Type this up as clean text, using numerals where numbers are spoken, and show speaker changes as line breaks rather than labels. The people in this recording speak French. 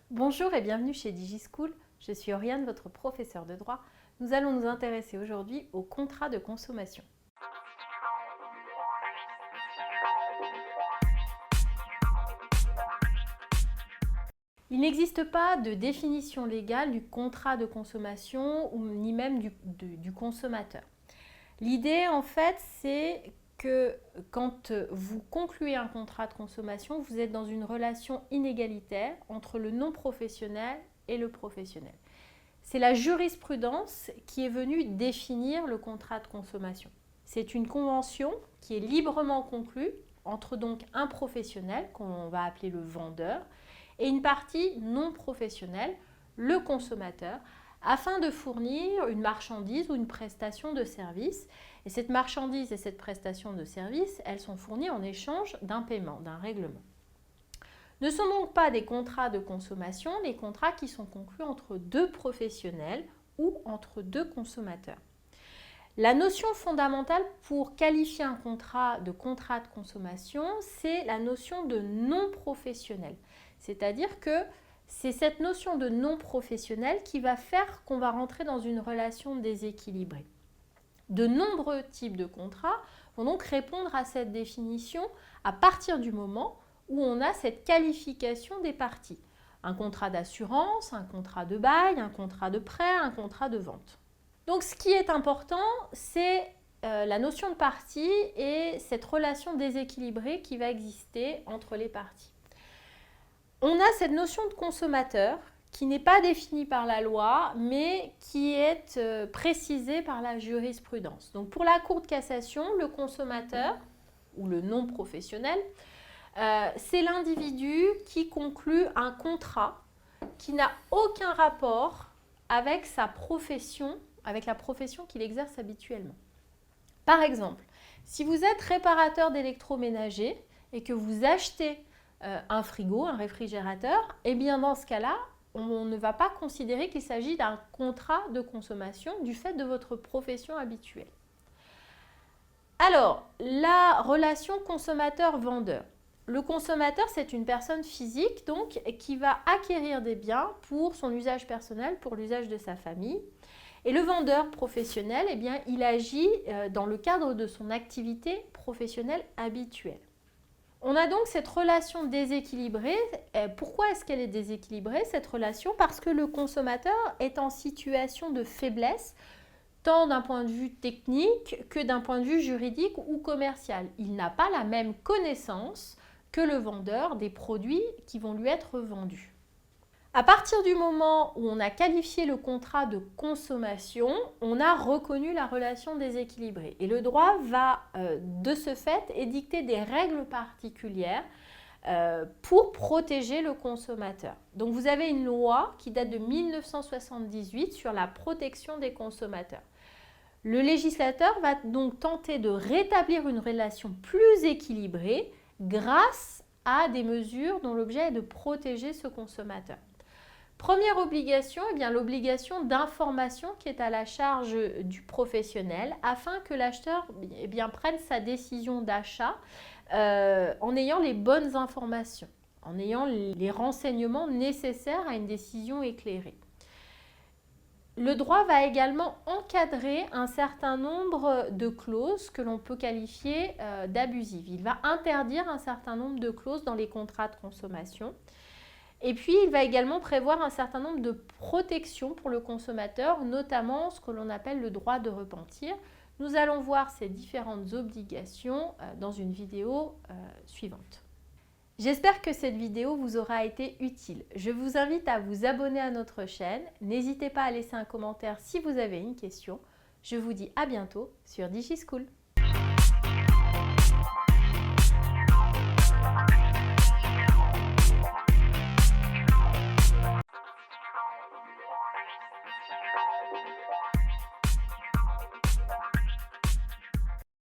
Bonjour et bienvenue chez DigiSchool. Je suis Oriane, votre professeure de droit. Nous allons nous intéresser aujourd'hui au contrat de consommation. Il n'existe pas de définition légale du contrat de consommation ni même du consommateur. L'idée, en fait, c'est que quand vous concluez un contrat de consommation, vous êtes dans une relation inégalitaire entre le non professionnel et le professionnel. C'est la jurisprudence qui est venue définir le contrat de consommation. C'est une convention qui est librement conclue entre donc un professionnel, qu'on va appeler le vendeur, et une partie non professionnelle, le consommateur, afin de fournir une marchandise ou une prestation de service. Et cette marchandise et cette prestation de service, elles sont fournies en échange d'un paiement, d'un règlement. Ne sont donc pas des contrats de consommation les contrats qui sont conclus entre deux professionnels ou entre deux consommateurs. La notion fondamentale pour qualifier un contrat de consommation, c'est la notion de non professionnel. C'est-à-dire que c'est cette notion de non professionnel qui va faire qu'on va rentrer dans une relation déséquilibrée. De nombreux types de contrats vont donc répondre à cette définition à partir du moment où on a cette qualification des parties. Un contrat d'assurance, un contrat de bail, un contrat de prêt, un contrat de vente. Donc ce qui est important, c'est la notion de partie et cette relation déséquilibrée qui va exister entre les parties. On a cette notion de consommateur qui n'est pas définie par la loi, mais qui est précisée par la jurisprudence. Donc pour la Cour de cassation, le consommateur ou le non professionnel, c'est l'individu qui conclut un contrat qui n'a aucun rapport avec sa profession, avec la profession qu'il exerce habituellement. Par exemple, si vous êtes réparateur d'électroménager et que vous achetez un frigo, un réfrigérateur, eh bien dans ce cas-là, on ne va pas considérer qu'il s'agit d'un contrat de consommation du fait de votre profession habituelle. Alors, la relation consommateur-vendeur. Le consommateur, c'est une personne physique donc, qui va acquérir des biens pour son usage personnel, pour l'usage de sa famille. Et le vendeur professionnel, eh bien, il agit dans le cadre de son activité professionnelle habituelle. On a donc cette relation déséquilibrée. Pourquoi est-ce qu'elle est déséquilibrée, cette relation? Parce que le consommateur est en situation de faiblesse, tant d'un point de vue technique que d'un point de vue juridique ou commercial. Il n'a pas la même connaissance que le vendeur des produits qui vont lui être vendus. À partir du moment où on a qualifié le contrat de consommation, on a reconnu la relation déséquilibrée. Et le droit va, de ce fait, édicter des règles particulières pour protéger le consommateur. Donc vous avez une loi qui date de 1978 sur la protection des consommateurs. Le législateur va donc tenter de rétablir une relation plus équilibrée grâce à des mesures dont l'objet est de protéger ce consommateur. Première obligation, eh bien, l'obligation d'information qui est à la charge du professionnel afin que l'acheteur prenne sa décision d'achat en ayant les bonnes informations, en ayant les renseignements nécessaires à une décision éclairée. Le droit va également encadrer un certain nombre de clauses que l'on peut qualifier d'abusives. Il va interdire un certain nombre de clauses dans les contrats de consommation. Et puis, il va également prévoir un certain nombre de protections pour le consommateur, notamment ce que l'on appelle le droit de repentir. Nous allons voir ces différentes obligations dans une vidéo suivante. J'espère que cette vidéo vous aura été utile. Je vous invite à vous abonner à notre chaîne. N'hésitez pas à laisser un commentaire si vous avez une question. Je vous dis à bientôt sur DigiSchool.